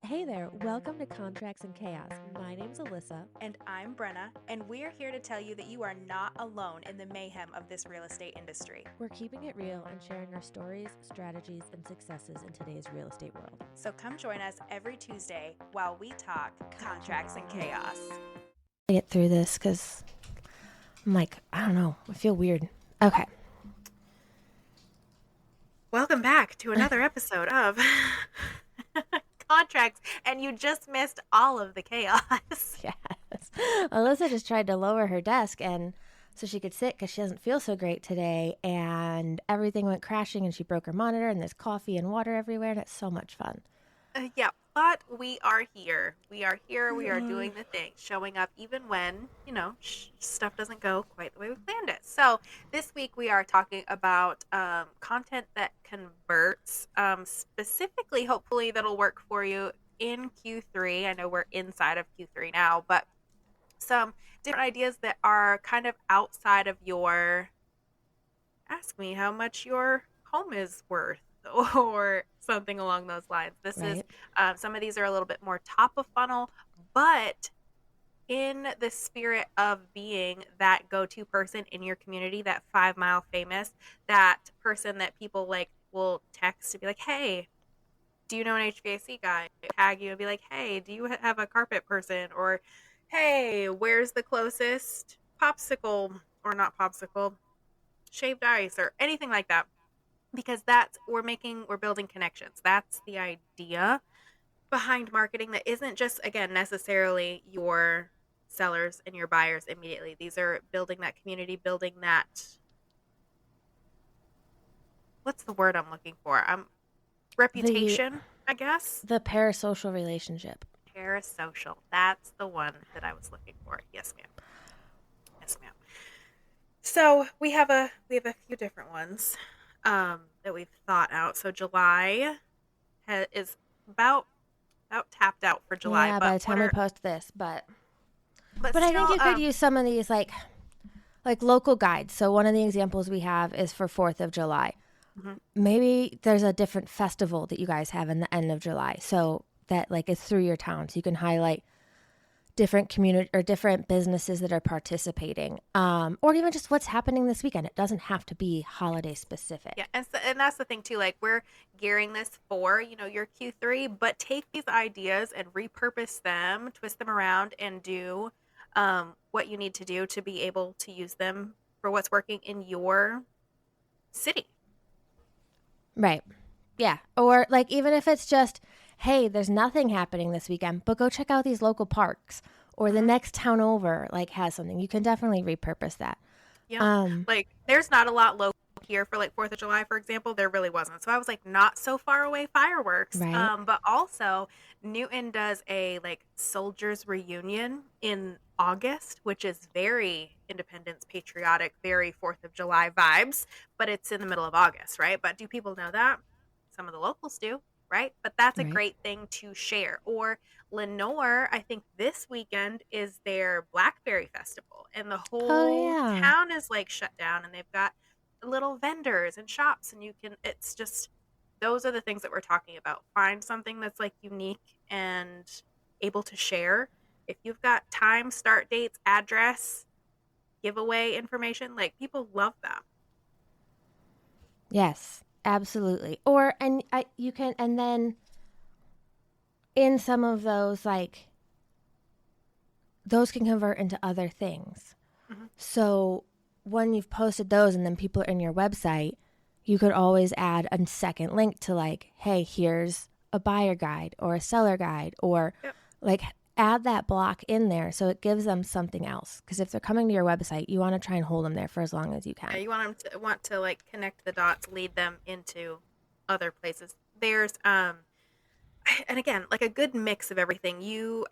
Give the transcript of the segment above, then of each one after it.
Hey there, welcome to Contracts and Chaos. My name's Alyssa. And I'm Brenna, and we're here to tell you that you are not alone in the mayhem of this real estate industry. We're keeping it real and sharing our stories, strategies, and successes in today's real estate world. So come join us every Tuesday while we talk contracts and chaos. I get through this because I'm like, I don't know, I feel weird. Okay. Welcome back to another episode of Contracts, and you just missed all of the chaos. Yes. Alyssa just tried to lower her desk and so she could sit because she doesn't feel so great today, and everything went crashing and she broke her monitor and there's coffee and water everywhere and it's so much fun. Yeah, but we are here. We are here. We are doing the thing, showing up even when, stuff doesn't go quite the way we planned it. So this week we are talking about content that converts, specifically, hopefully that'll work for you in Q3. I know we're inside of Q3 now, but some different ideas that are kind of outside of your ask me how much your home is worth or something along those lines. This is some of these are a little bit more top of funnel, but in the spirit of being that go-to person in your community, that 5 mile famous, that person that people like will text to be like, hey, do you know an HVAC guy? Tag you and be like, hey, do you have a carpet person? Or hey, where's the closest popsicle, or not popsicle, shaved ice, or anything like that, because that's we're building connections. That's the idea behind marketing, that isn't just, again, necessarily your sellers and your buyers immediately. These are building that community, building that, what's the word I'm looking for, reputation, I guess. The parasocial relationship. Parasocial, that's the one that I was looking for. Yes ma'am. Yes ma'am. So we have a few different ones that we've thought out. So July is about tapped out for July. Yeah, But by the time we post this, but still, I think you could use some of these like local guides. So one of the examples we have is for 4th of July. mm-hmm. Maybe there's a different festival that you guys have in the end of July, so that like is through your town, so you can highlight different community or different businesses that are participating, or even just what's happening this weekend. It doesn't have to be holiday specific. Yeah, and that's the thing too. Like, we're gearing this for your Q3, but take these ideas and repurpose them, twist them around, and do what you need to do to be able to use them for what's working in your city. Right. Yeah. Or like, even if it's just, hey, there's nothing happening this weekend, but go check out these local parks, or the next town over like has something. You can definitely repurpose that. Yeah. Like, there's not a lot local here for like 4th of July, for example. There really wasn't. So I was like, not so far away fireworks. Right. But also Newton does a like soldiers reunion in August, which is very independence patriotic, very 4th of July vibes, but it's in the middle of August, right? But do people know that? Some of the locals do, right? But that's a Right. great thing to share. Or Lenore, I think this weekend is their Blackberry Festival, and the whole Yeah. town is like shut down, and they've got little vendors and shops, and it's just, those are the things that we're talking about. Find something that's like unique and able to share. If you've got time, start dates, address, giveaway information, like, people love that. Yes, absolutely. Or you can, and then in some of those, like, those can convert into other things. Mm-hmm. So when you've posted those and then people are in your website, you could always add a second link to like, hey, here's a buyer guide or a seller guide, or like add that block in there so it gives them something else. Because if they're coming to your website, you want to try and hold them there for as long as you can. Yeah, you want to like connect the dots, lead them into other places. There's and again, like a good mix of everything.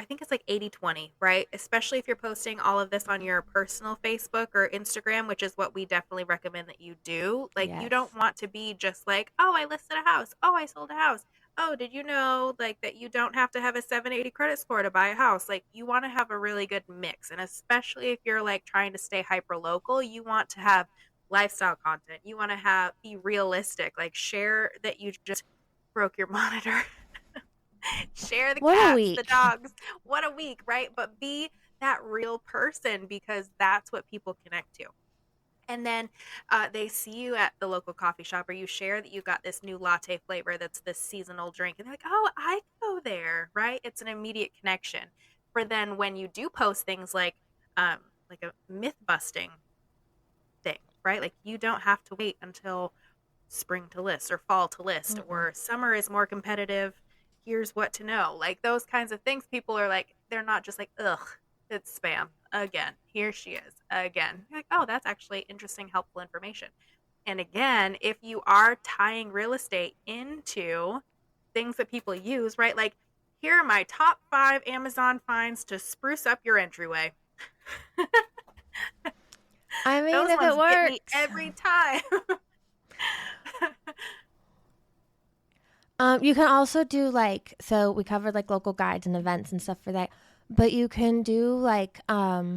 I think it's like 80-20, right? Especially if you're posting all of this on your personal Facebook or Instagram, which is what we definitely recommend that you do. Like, Yes. you don't want to be just like, oh, I listed a house. Oh, I sold a house. Oh, did you know, like, that you don't have to have a 780 credit score to buy a house? Like, you want to have a really good mix. And especially if you're like trying to stay hyper local, you want to have lifestyle content. You want to be realistic, like share that you just broke your monitor. Share the What a cats, the week. dogs. What a week, right? But be that real person because that's what people connect to. And then they see you at the local coffee shop, or you share that you got this new latte flavor that's this seasonal drink, and they're like, "Oh, I go there," right? It's an immediate connection. For then when you do post things like a myth busting thing, right? Like you don't have to wait until spring to list or fall to list Mm-mm. or summer is more competitive. Here's what to know. Like those kinds of things, people are like, they're not just like, ugh, it's spam again. Here she is again. You're like, oh, that's actually interesting, helpful information. And again, if you are tying real estate into things that people use, right? Like, here are my top 5 Amazon finds to spruce up your entryway. I mean, Those if it ones get me works. every time. You can also do like, so we covered like local guides and events and stuff for that, but you can do like well,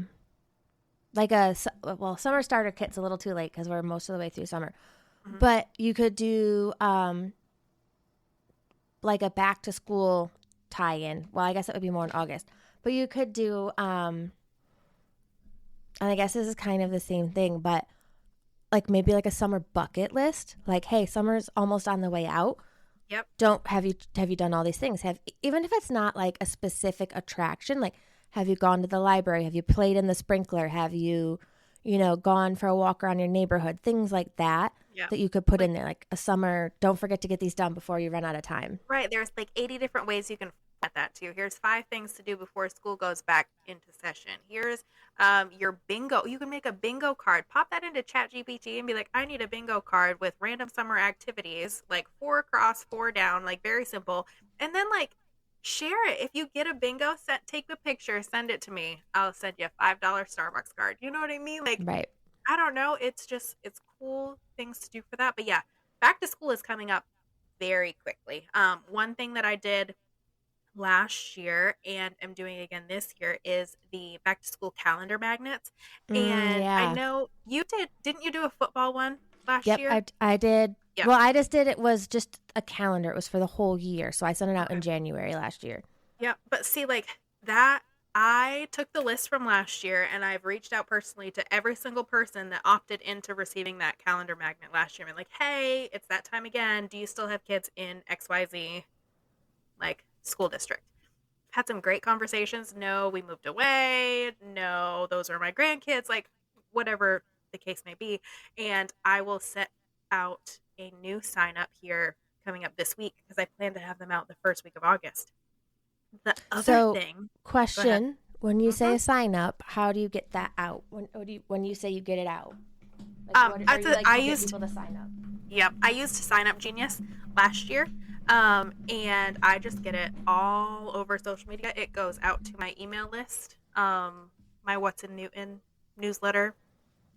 summer starter kit's a little too late because we're most of the way through summer, Mhm. but you could do like a back to school tie-in. Well, I guess it would be more in August, but you could do and I guess this is kind of the same thing, but like maybe like a summer bucket list. Like, hey, summer's almost on the way out. Yep. Don't have you done all these things? Have, even if it's not like a specific attraction, like have you gone to the library? Have you played in the sprinkler? Have you, gone for a walk around your neighborhood? Things like that Yep. that you could put Like in there, like a summer. Don't forget to get these done before you run out of time. right, there's like 80 different ways you can at that too. Here's 5 things to do before school goes back into session. Here's your bingo. You can make a bingo card. Pop that into ChatGPT and be like, I need a bingo card with random summer activities, like 4 across, 4 down, like very simple. And then like share it. If you get a bingo set, take a picture, send it to me. I'll send you a $5 Starbucks card. You know what I mean? Like Right. I don't know. It's cool things to do for that. But yeah, back to school is coming up very quickly. One thing that I did last year and am doing again this year is the back to school calendar magnets. And I Yeah. know you didn't you do a football one last Yep. year? I did. Yep. Well, I just did. It was just a calendar. It was for the whole year. So I sent it out Okay. in January last year. Yep. But see, like that, I took the list from last year and I've reached out personally to every single person that opted into receiving that calendar magnet last year. I'm like, hey, it's that time again. Do you still have kids in XYZ like school district? Had some great conversations. No, we moved away. No, those are my grandkids, like whatever the case may be. And I will set out a new sign up here coming up this week because I plan to have them out the first week of August. The other So, thing, go ahead. question: when you say Mm-hmm. a sign up, how do you get that out? When you say you get it out, like what are you like I to get used people to sign up? Yep, I used Sign Up Genius last year, and I just get it all over social media. It goes out to my email list, my What's in Newton newsletter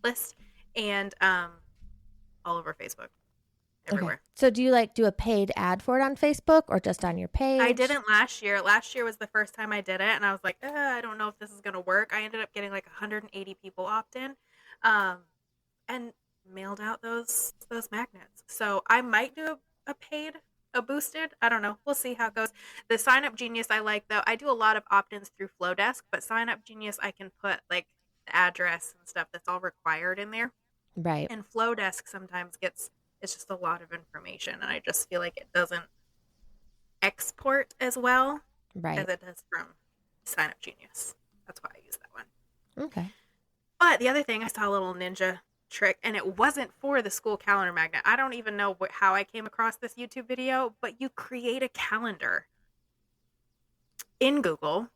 list, and all over Facebook, Okay. everywhere. So do you like do a paid ad for it on Facebook or just on your I page? didn't last year. Last year was the first time I did it, and I was like, I don't know if this is gonna work. I ended up getting like 180 people opt in, um, and mailed out those magnets. So I might do a paid, a boosted. I don't know. We'll see how it goes. The Sign Up Genius I like though. I do a lot of opt-ins through Flowdesk, but Sign Up Genius I can put like the address and stuff that's all required in there. Right. And Flowdesk sometimes gets it's just a lot of information, and I just feel like it doesn't export as well as Right. it does from Sign Up Genius. That's why I use that one. Okay. But the other thing, I saw a little ninja trick, and it wasn't for the school calendar magnet. I don't even know how I came across this YouTube video, but you create a calendar in Google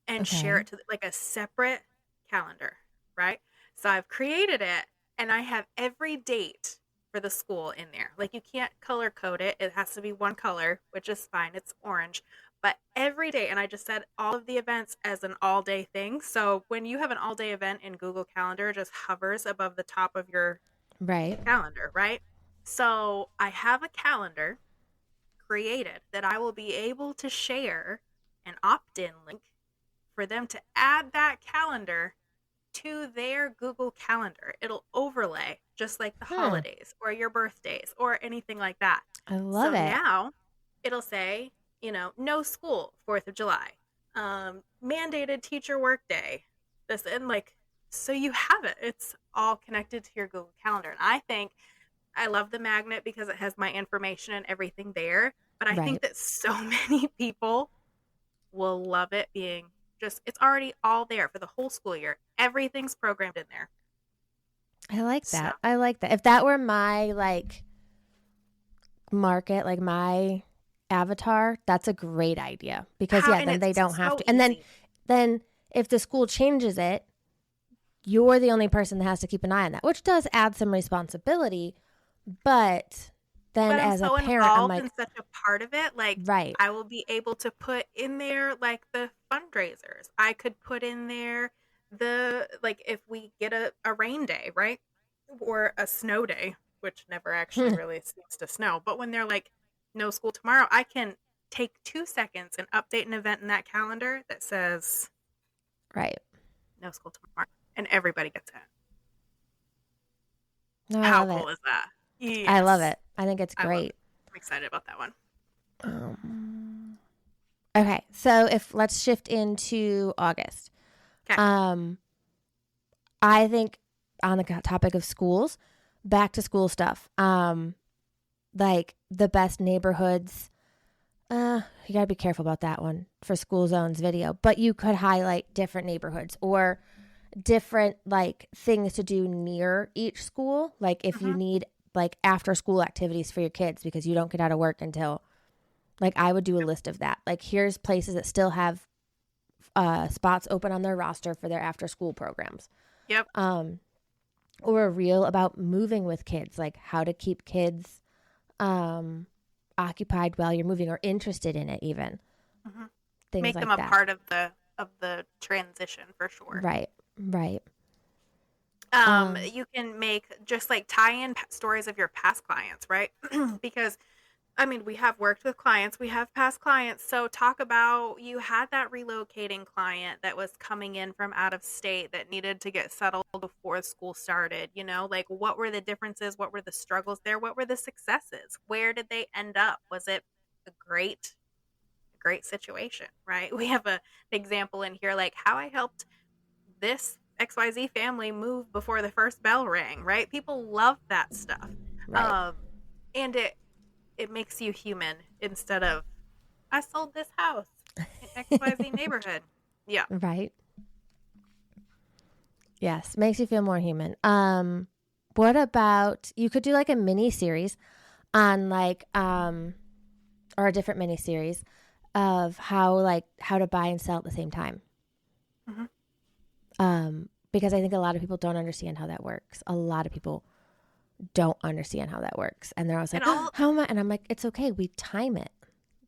and share Okay. it to like a separate calendar, right? So I've created it and I have every date for the school in there. Like you can't color code it. It has to be one color, which is fine. It's orange. But every day, and I just set all of the events as an all day thing. So when you have an all day event in Google Calendar, it just hovers above the top of your Right. calendar, right? So I have a calendar created that I will be able to share an opt in link for them to add that calendar to their Google Calendar. It'll overlay just like the Hmm. holidays or your birthdays or anything like that. I love So it. now it'll say, no school 4th of July, mandated teacher work day, this, and like, so you have it. It's all connected to your Google Calendar. And I think I love the magnet because it has my information and everything there. But I think Right. that so many people will love it being just, it's already all there for the whole school year. Everything's programmed in there. I like So that. I like that. If that were my like market, like my avatar, that's a great idea because how, yeah, and then it's they don't have so to. And then easy. then if the school changes it, you're the only person that has to keep an eye on that, which does add some responsibility, but then But I'm as a so parent, I'm involved like, in such a part of it. Like, right. I will be able to put in there like the fundraisers. I could put in there the, like, if we get a rain day, right? Or a snow day, which never actually really seems to snow. But when they're like, no school tomorrow, I can take 2 seconds and update an event in that calendar that says Right. no school tomorrow. And everybody gets it. No, I How love it. cool is that? I love Yes. it. I think it's I love great. it. I'm excited about that one. Um, okay, so if let's shift into August. Okay. Um, I think on the topic of schools, back to school stuff. Like the best neighborhoods. You gotta be careful about that one for school zones video, but you could highlight different neighborhoods or different like things to do near each school. Like if you Mm-hmm. need like after school activities for your kids because you don't get out of work until like I would do a list of that. Like here's places that still have spots open on their roster for their after school programs. Yep. Or a reel about moving with kids, like how to keep kids occupied while you're moving or interested in it even. Mm-hmm. Things Make them like a that. part of the transition for sure. Right. Right. You can make just like tie in stories of your past clients, right? Because I mean, we have worked with clients, we have past clients. So talk about, you had that relocating client that was coming in from out of state that needed to get settled before school started. Like, what were the differences? What were the struggles there? What were the successes? Where did they end up? Was it a great situation, right? We have an example in here, like how I helped this XYZ family move before the first bell rang, right? People love that stuff. right. Um, and it makes you human instead of, I sold this house in XYZ neighborhood. Yeah. Right. Yes. Makes you feel more human. What about you could do like a mini series on like or a different mini series of how to buy and sell at the same time. Mm-hmm. Because I think a lot of people don't understand how that works. A lot of people don't understand how that works. And they're always like, And oh, all, how am I? And I'm like, it's okay. We time it.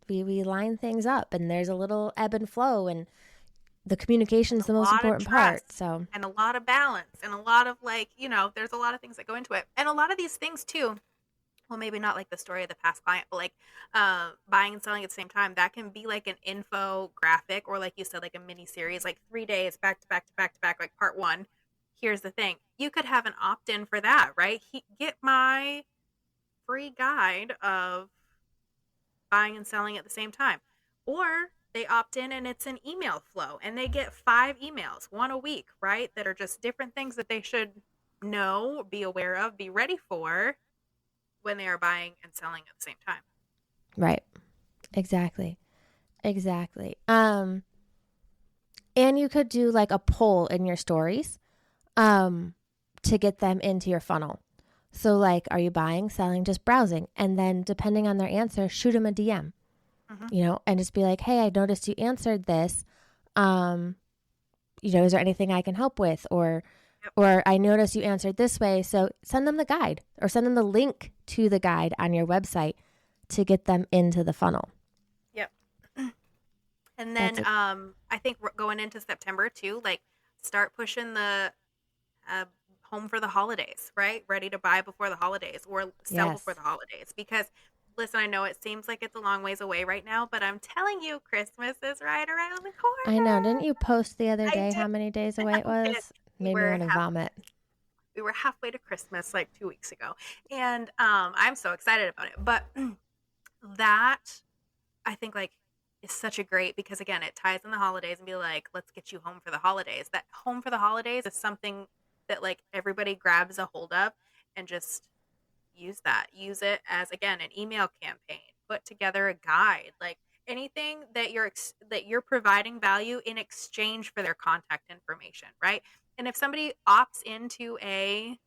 We line things up and there's a little ebb and flow and the communication is a the most lot of important part. trust So, and a lot of balance and a lot of, like, there's a lot of things that go into it. And a lot of these things too, well, maybe not like the story of the past client, but like buying and selling at the same time, that can be like an infographic, or like you said, like a mini series, like 3 days back to back to back to back, like part one. Here's the thing, you could have an opt-in for that, right? Get my free guide of buying and selling at the same time. Or they opt in and it's an email flow and they get 5 emails, one a week, right? That are just different things that they should know, be aware of, be ready for when they are buying and selling at the same time. right. Exactly. Exactly. And you could do like a poll in your stories to get them into your funnel. So, like, are you buying, selling, just browsing? And then, depending on their answer, shoot them a DM, Mm-hmm. and just be like, hey, I noticed you answered this. Is there anything I can help with? Yep. Or I noticed you answered this way. So, send them the guide or send them the link to the guide on your website to get them into the funnel. Yep. And That's then I think we're going into September too, like start pushing the uh, home for the holidays, right? Ready to buy before the holidays or sell before yes. the holidays. Because listen, I know it seems like it's a long ways away right now, but I'm telling you, Christmas is right around the I know. corner. Didn't you post the other I day did. how many days away it I did. was? We Made me were want to half, vomit. we were halfway to Christmas like 2 weeks ago, and I'm so excited about it. But that, I think, like, is such a great, because again, it ties in the holidays and be like, let's get you home for the holidays. That home for the holidays is something that like everybody grabs a hold of and just use that. Use it as, again, an email campaign. Put together a guide, like anything that you're providing value in exchange for their contact information, right? And if somebody opts into a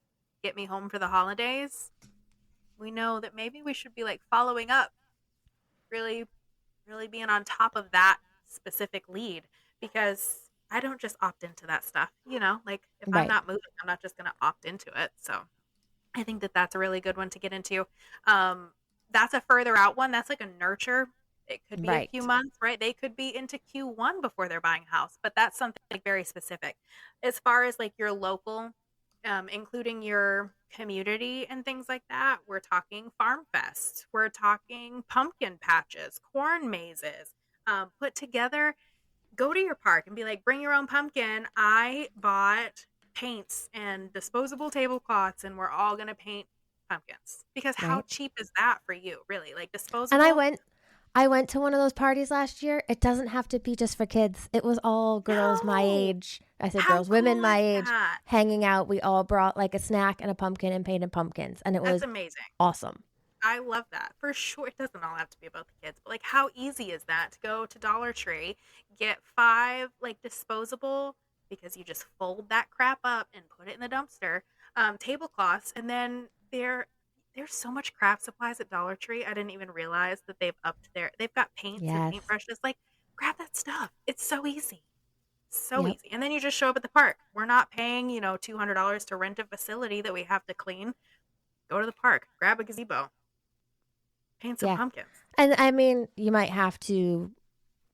get me home for the holidays, we know that maybe we should be like following up, really, really being on top of that specific lead, because I don't just opt into that stuff, like if I'm Right. not moving, I'm not just going to opt into it. So I think that that's a really good one to get into. Um, that's a further out one. That's like a nurture. It could be a few Right. months, right? They could be into Q1 before they're buying a house, but that's something like very specific. As far as like your local, including your community and things like that, we're talking farm fests, we're talking pumpkin patches, corn mazes, put together. Go to your park and be like, bring your own pumpkin. I bought paints and disposable tablecloths, and we're all going to paint pumpkins. Because how Right. cheap is that for you, really? Like And I disposable? went I went to one of those parties last year. It doesn't have to be just for kids. It was all girls my No. age. I said How girls, women cool my is age, that? hanging out. We all brought like a snack and a pumpkin and painted pumpkins. And it That's was amazing. awesome. I love that for sure. It doesn't all have to be about the kids, but like, how easy is that to go to Dollar Tree, get 5 like disposable, because you just fold that crap up and put it in the dumpster, tablecloths, and then there's so much craft supplies at Dollar Tree. I didn't even realize that they've got paints and Yes. paintbrushes. Like, grab that stuff. It's so easy. So Yep. easy. And then you just show up at the park. We're not paying, $200 to rent a facility that we have to clean. Go to the park, grab a gazebo, paint some Yeah. pumpkins. And I mean, you might have to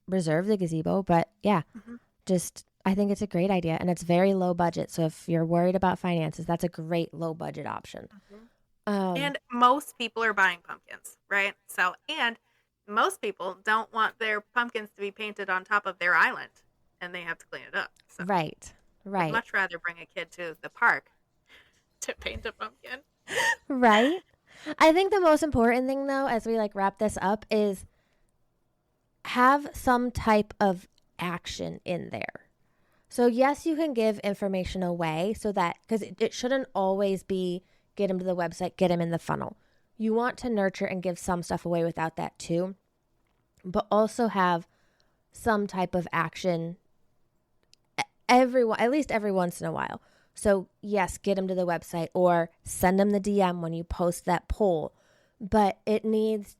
reserve the gazebo, but yeah, Mhm, just I think it's a great idea and it's very low budget. So if you're worried about finances, that's a great low budget option. mhm. Um, And most people are buying pumpkins, right? So, and most people don't want their pumpkins to be painted on top of their island and they have to clean it up. So, right. would Right. much rather bring a kid to the park to paint a pumpkin. Right. I think the most important thing though, as we like wrap this up, is have some type of action in there. So yes, you can give information away so that because it shouldn't always be get them to the website, get them in the funnel. You want to nurture and give some stuff away without that too, but also have some type of action at least every once in a while. So yes, get them to the website or send them the DM when you post that poll. But it needs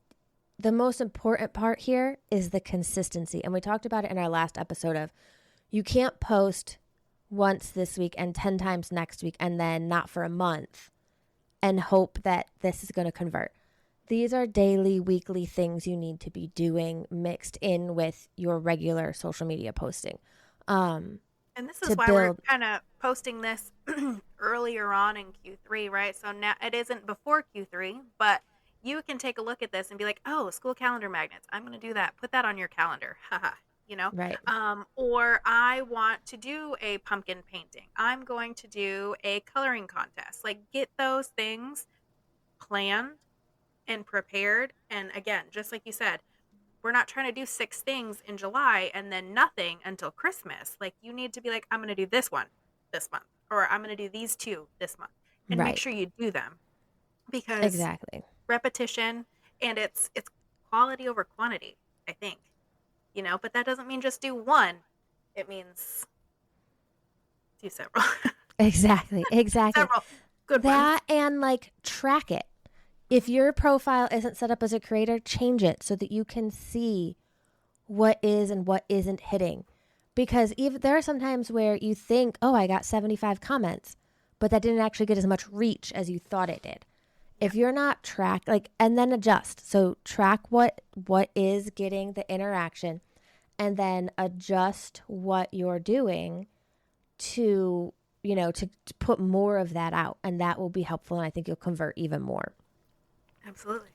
the most important part here is the consistency. And we talked about it in our last episode of you can't post once this week and 10 times next week and then not for a month and hope that this is going to convert. These are daily, weekly things you need to be doing mixed in with your regular social media posting And this is to why we're build. kind of posting this earlier on in Q3, right? So now it isn't before Q3, but you can take a look at this and be like, oh, school calendar magnets. I'm going to do that. Put that on your calendar. Haha. Right, Or I want to do a pumpkin painting. I'm going to do a coloring contest. Like, get those things planned and prepared. And again, just like you said, we're not trying to do 6 things in July and then nothing until Christmas. Like, you need to be like, I'm going to do this one this month, or I'm going to do these 2 this month, and make right, sure you do them, because exactly. repetition, and it's quality over quantity, I think, but that doesn't mean just do one. It means do several. Exactly, exactly. Several good ones. That and like track it. If your profile isn't set up as a creator, change it so that you can see what is and what isn't hitting. Because even there are some times where you think, oh, I got 75 comments, but that didn't actually get as much reach as you thought it did. Yeah, If you're not track like and then adjust. So track what is getting the interaction and then adjust what you're doing to, to put more of that out and that will be helpful and I think you'll convert even more. absolutely.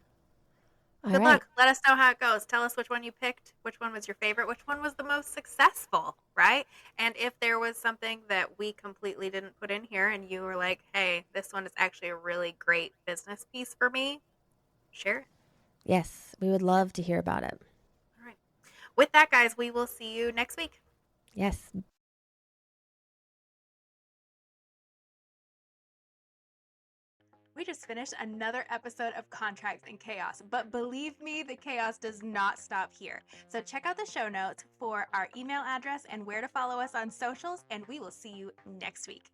All Good right. luck. Let us know how it goes. Tell us which one you picked, which one was your favorite, which one was the most successful, right? And if there was something that we completely didn't put in here and you were like, hey, this one is actually a really great business piece for me, share it. Yes, we would love to hear about it. All right. With that, guys, we will see you next week. Yes. We just finished another episode of Contracts and Chaos, but believe me, the chaos does not stop here. So check out the show notes for our email address and where to follow us on socials, and we will see you next week.